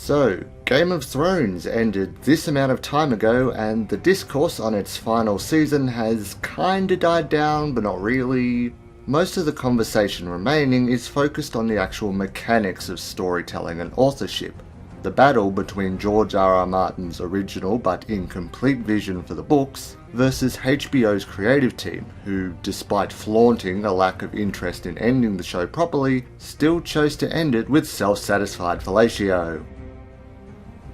So, Game of Thrones ended this amount of time ago, and the discourse on its final season has kinda died down, but not really. Most of the conversation remaining is focused on the actual mechanics of storytelling and authorship. The battle between George R.R. Martin's original but incomplete vision for the books versus HBO's creative team, who, despite flaunting a lack of interest in ending the show properly, still chose to end it with self-satisfied fellatio.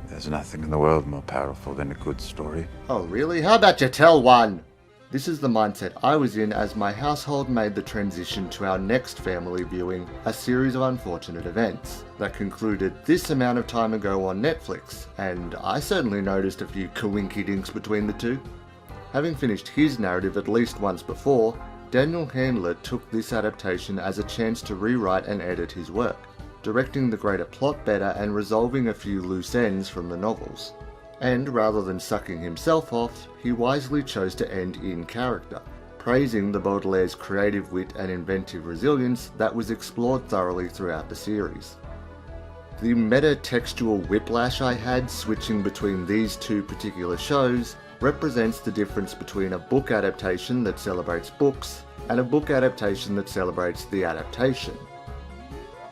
There's nothing in the world more powerful than a good story. Oh really? How about you tell one? This is the mindset I was in as my household made the transition to our next family viewing, a series of unfortunate events that concluded this amount of time ago on Netflix, and I certainly noticed a few coinky-dinks between the two. Having finished his narrative at least once before, Daniel Handler took this adaptation as a chance to rewrite and edit his work, directing the greater plot better and resolving a few loose ends from the novels. And rather than sucking himself off, he wisely chose to end in character, praising the Baudelaire's creative wit and inventive resilience that was explored thoroughly throughout the series. The meta-textual whiplash I had switching between these two particular shows represents the difference between a book adaptation that celebrates books and a book adaptation that celebrates the adaptation.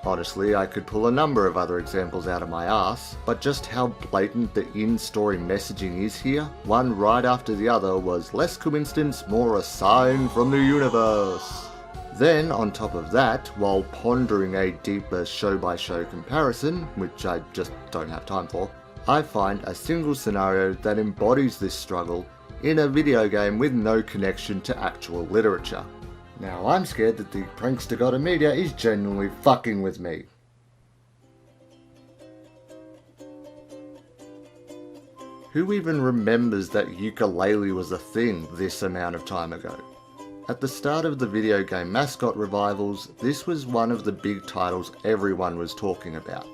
Honestly, I could pull a number of other examples out of my ass, but just how blatant the in-story messaging is here, one right after the other, was less coincidence, more a sign from the universe. Then, on top of that, while pondering a deeper show-by-show comparison, which I just don't have time for, I find a single scenario that embodies this struggle in a video game with no connection to actual literature. Now I'm scared that the prankster god of media is genuinely fucking with me. Who even remembers that Yooka-Laylee was a thing this amount of time ago? At the start of the video game mascot revivals, this was one of the big titles everyone was talking about.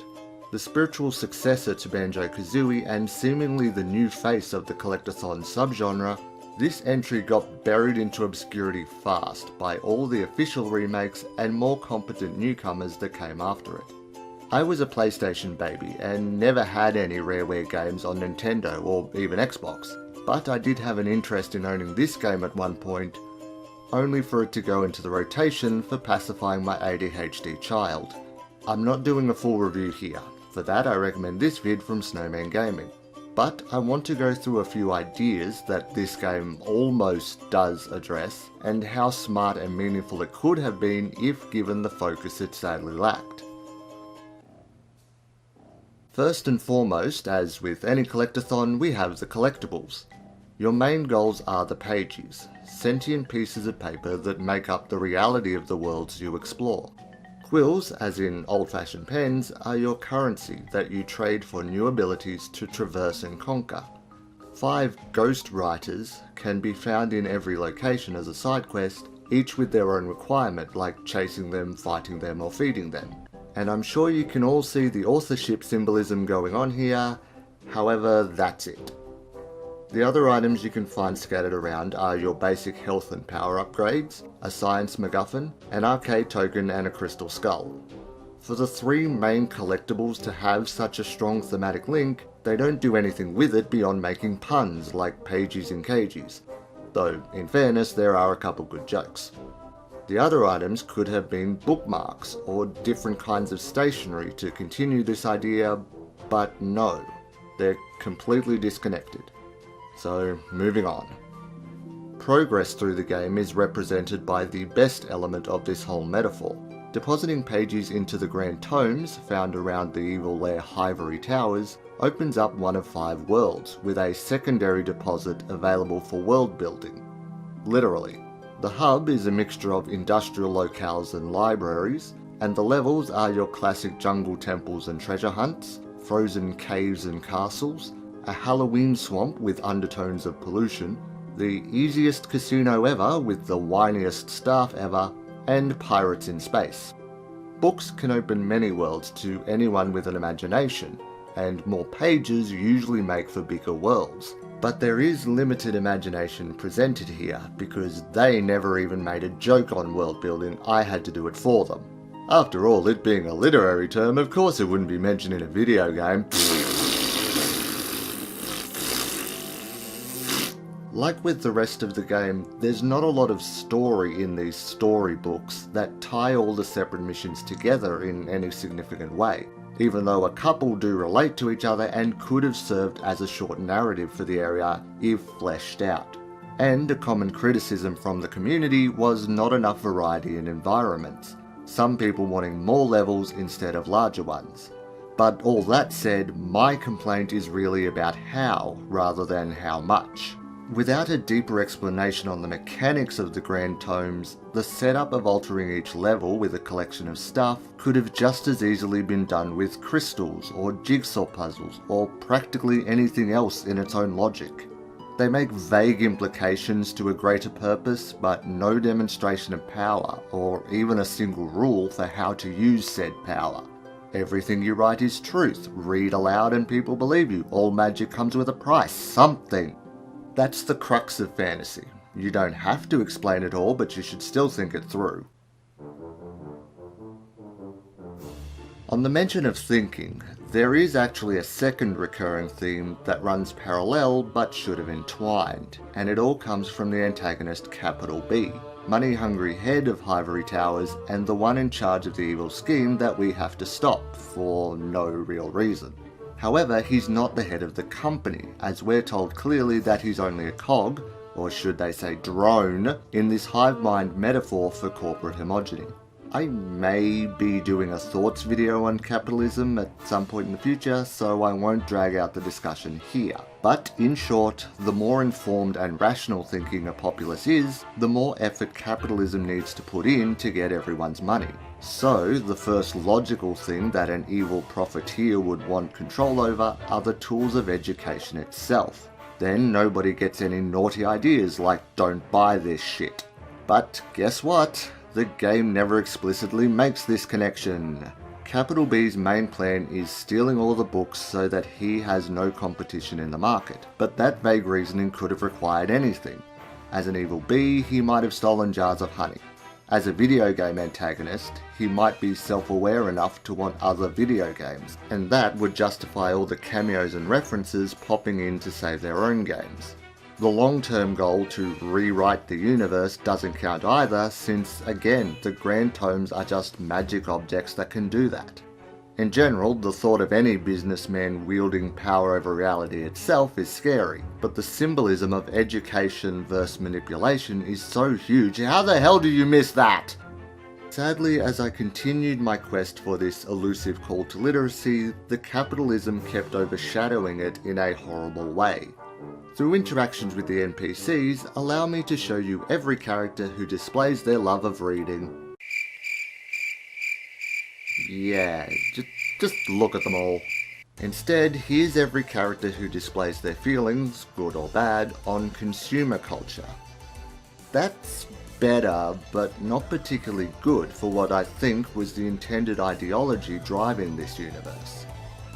The spiritual successor to Banjo-Kazooie and seemingly the new face of the collectathon subgenre, this entry got buried into obscurity fast by all the official remakes and more competent newcomers that came after it. I was a PlayStation baby and never had any Rareware games on Nintendo or even Xbox, but I did have an interest in owning this game at one point, only for it to go into the rotation for pacifying my ADHD child. I'm not doing a full review here. For that I recommend this vid from Snowman Gaming. But I want to go through a few ideas that this game almost does address, and how smart and meaningful it could have been if given the focus it sadly lacked. First and foremost, as with any collectathon, we have the collectibles. Your main goals are the pages, sentient pieces of paper that make up the reality of the worlds you explore. Quills, as in old-fashioned pens, are your currency that you trade for new abilities to traverse and conquer. 5 ghost writers can be found in every location as a side quest, each with their own requirement, like chasing them, fighting them, or feeding them. And I'm sure you can all see the authorship symbolism going on here, however, that's it. The other items you can find scattered around are your basic health and power upgrades, a science MacGuffin, an arcade token and a crystal skull. For the 3 main collectibles to have such a strong thematic link, they don't do anything with it beyond making puns like pages and cages, though in fairness there are a couple good jokes. The other items could have been bookmarks or different kinds of stationery to continue this idea, but no, they're completely disconnected. So, moving on. Progress through the game is represented by the best element of this whole metaphor. Depositing pages into the grand tomes found around the evil lair Hivory Towers opens up one of 5 worlds, with a secondary deposit available for world building. Literally. The hub is a mixture of industrial locales and libraries, and the levels are your classic jungle temples and treasure hunts, frozen caves and castles, a Halloween swamp with undertones of pollution, the easiest casino ever with the whiniest staff ever, and pirates in space. Books can open many worlds to anyone with an imagination, and more pages usually make for bigger worlds. But there is limited imagination presented here, because they never even made a joke on world building, I had to do it for them. After all, it being a literary term, of course it wouldn't be mentioned in a video game. Like with the rest of the game, there's not a lot of story in these storybooks that tie all the separate missions together in any significant way, even though a couple do relate to each other and could have served as a short narrative for the area if fleshed out. And a common criticism from the community was not enough variety in environments, some people wanting more levels instead of larger ones. But all that said, my complaint is really about how rather than how much. Without a deeper explanation on the mechanics of the Grand Tomes, the setup of altering each level with a collection of stuff could have just as easily been done with crystals or jigsaw puzzles or practically anything else in its own logic. They make vague implications to a greater purpose, but no demonstration of power or even a single rule for how to use said power. Everything you write is truth, read aloud and people believe you, all magic comes with a price, something. That's the crux of fantasy. You don't have to explain it all, but you should still think it through. On the mention of thinking, there is actually a second recurring theme that runs parallel but should have entwined, and it all comes from the antagonist Capital B, money-hungry head of Ivory Towers and the one in charge of the evil scheme that we have to stop for no real reason. However, he's not the head of the company, as we're told clearly that he's only a cog, or should they say drone, in this hive mind metaphor for corporate homogeny. I may be doing a thoughts video on capitalism at some point in the future, so I won't drag out the discussion here. But in short, the more informed and rational thinking a populace is, the more effort capitalism needs to put in to get everyone's money. So, the first logical thing that an evil profiteer would want control over are the tools of education itself. Then nobody gets any naughty ideas like don't buy this shit. But guess what? The game never explicitly makes this connection. Capital B's main plan is stealing all the books so that he has no competition in the market, but that vague reasoning could have required anything. As an evil bee, he might have stolen jars of honey. As a video game antagonist, he might be self-aware enough to want other video games, and that would justify all the cameos and references popping in to save their own games. The long-term goal to rewrite the universe doesn't count either, since, again, the Grand Tomes are just magic objects that can do that. In general, the thought of any businessman wielding power over reality itself is scary, but the symbolism of education versus manipulation is so huge, how the hell do you miss that? Sadly, as I continued my quest for this elusive call to literacy, the capitalism kept overshadowing it in a horrible way. Through interactions with the NPCs, allow me to show you every character who displays their love of reading. Yeah, just look at them all. Instead, here's every character who displays their feelings, good or bad, on consumer culture. That's better, but not particularly good for what I think was the intended ideology driving this universe.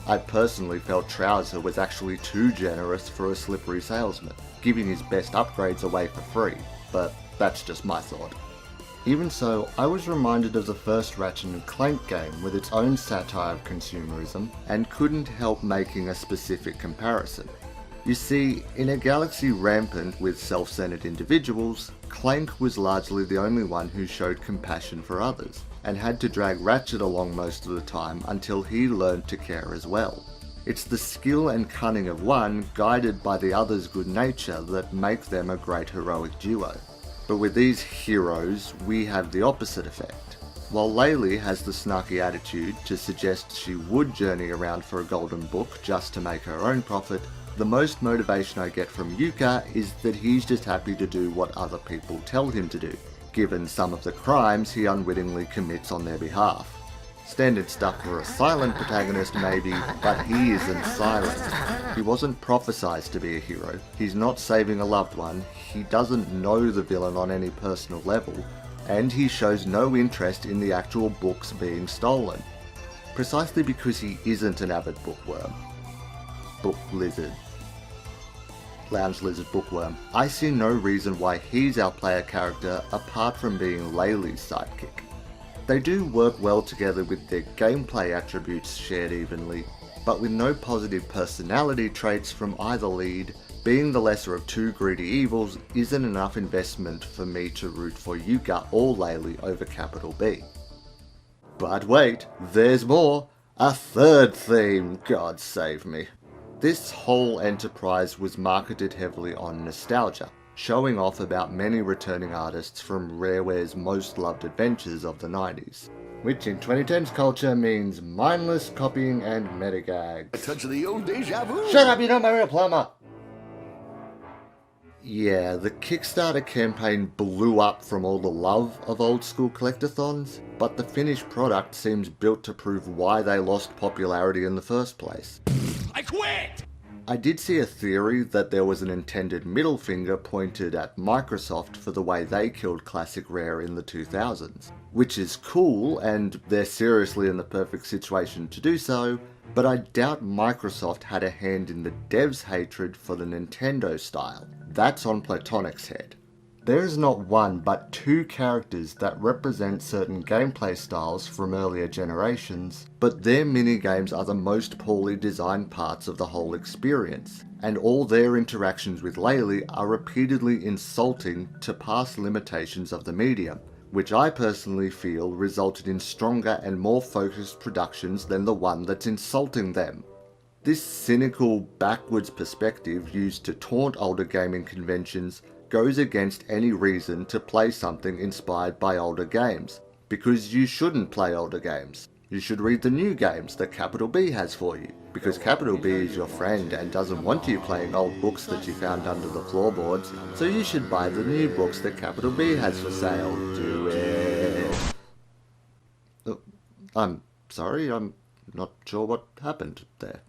I personally felt Trouser was actually too generous for a slippery salesman, giving his best upgrades away for free, but that's just my thought. Even so, I was reminded of the first Ratchet & Clank game with its own satire of consumerism, and couldn't help making a specific comparison. You see, in a galaxy rampant with self-centered individuals, Clank was largely the only one who showed compassion for others, and had to drag Ratchet along most of the time until he learned to care as well. It's the skill and cunning of one, guided by the other's good nature, that make them a great heroic duo. But with these heroes, we have the opposite effect. While Laylee has the snarky attitude to suggest she would journey around for a golden book just to make her own profit, the most motivation I get from Yooka is that he's just happy to do what other people tell him to do, given some of the crimes he unwittingly commits on their behalf. Standard stuff for a silent protagonist maybe, but he isn't silent. He wasn't prophesized to be a hero, he's not saving a loved one, he doesn't know the villain on any personal level, and he shows no interest in the actual books being stolen. Precisely because he isn't an avid bookworm. Book lizard. Lounge lizard bookworm. I see no reason why he's our player character apart from being Laylee's sidekick. They do work well together with their gameplay attributes shared evenly, but with no positive personality traits from either lead, being the lesser of two greedy evils isn't enough investment for me to root for Yooka or Laylee over capital B. But wait, there's more! A third theme, God save me. This whole enterprise was marketed heavily on nostalgia, showing off about many returning artists from Rareware's most loved adventures of the 90s. Which in 2010's culture means mindless copying and metagags. A touch of the old deja vu. Shut up, you're not my real plumber! Yeah, the Kickstarter campaign blew up from all the love of old school collectathons, but the finished product seems built to prove why they lost popularity in the first place. I quit! I did see a theory that there was an intended middle finger pointed at Microsoft for the way they killed Classic Rare in the 2000s, which is cool and they're seriously in the perfect situation to do so, but I doubt Microsoft had a hand in the devs' hatred for the Nintendo style. That's on Platonic's head. There is not one but two characters that represent certain gameplay styles from earlier generations, but their minigames are the most poorly designed parts of the whole experience, and all their interactions with Laylee are repeatedly insulting to past limitations of the medium, which I personally feel resulted in stronger and more focused productions than the one that's insulting them. This cynical, backwards perspective used to taunt older gaming conventions goes against any reason to play something inspired by older games, because you shouldn't play older games. You should read the new games that Capital B has for you, because Capital B is your friend and doesn't want you playing old books that you found under the floorboards, so you should buy the new books that Capital B has for sale. Do it! I'm sorry, I'm not sure what happened there.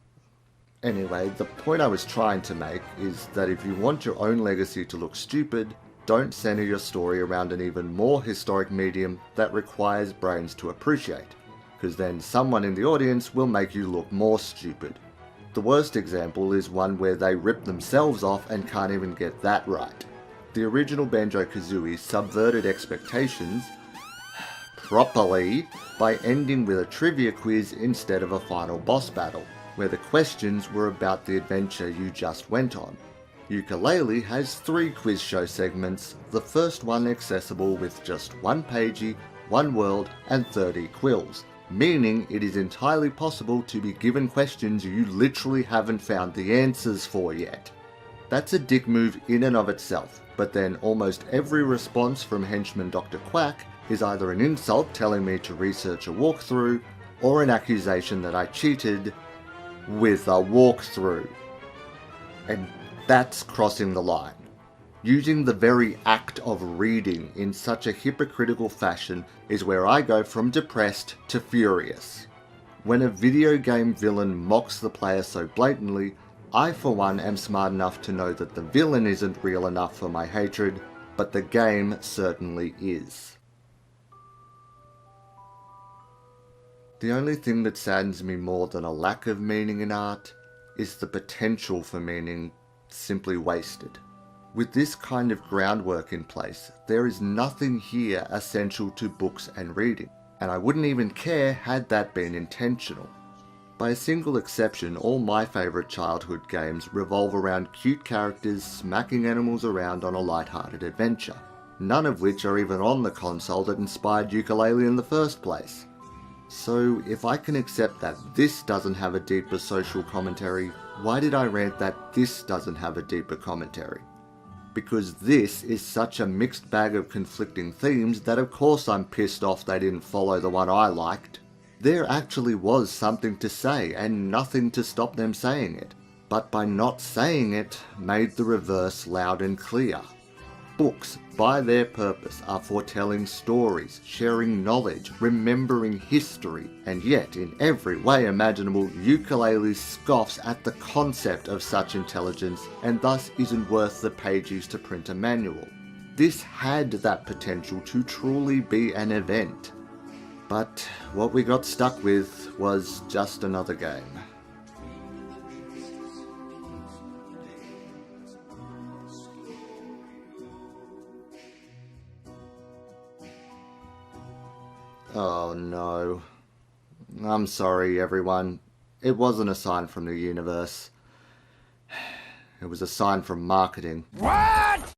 Anyway, the point I was trying to make is that if you want your own legacy to look stupid, don't center your story around an even more historic medium that requires brains to appreciate, because then someone in the audience will make you look more stupid. The worst example is one where they rip themselves off and can't even get that right. The original Banjo-Kazooie subverted expectations properly by ending with a trivia quiz instead of a final boss battle, where the questions were about the adventure you just went on. Yooka-Laylee has 3 quiz show segments, the first one accessible with just 1 pagey, 1 world and 30 quills, meaning it is entirely possible to be given questions you literally haven't found the answers for yet. That's a dick move in and of itself, but then almost every response from henchman Dr. Quack is either an insult telling me to research a walkthrough, or an accusation that I cheated with a walkthrough. And that's crossing the line. Using the very act of reading in such a hypocritical fashion is where I go from depressed to furious. When a video game villain mocks the player so blatantly, I for one am smart enough to know that the villain isn't real enough for my hatred, but the game certainly is. The only thing that saddens me more than a lack of meaning in art is the potential for meaning simply wasted. With this kind of groundwork in place, there is nothing here essential to books and reading, and I wouldn't even care had that been intentional. By a single exception, all my favourite childhood games revolve around cute characters smacking animals around on a light-hearted adventure, none of which are even on the console that inspired Yooka-Laylee in the first place. So if I can accept that this doesn't have a deeper social commentary, why did I rant that this doesn't have a deeper commentary? Because this is such a mixed bag of conflicting themes that of course I'm pissed off they didn't follow the one I liked. There actually was something to say and nothing to stop them saying it, but by not saying it, made the reverse loud and clear. Books, by their purpose, are for telling stories, sharing knowledge, remembering history, and yet, in every way imaginable, Yooka-Laylee scoffs at the concept of such intelligence and thus isn't worth the pages to print a manual. This had that potential to truly be an event. But what we got stuck with was just another game. Oh no. I'm sorry, everyone. It wasn't a sign from the universe. It was a sign from marketing. What?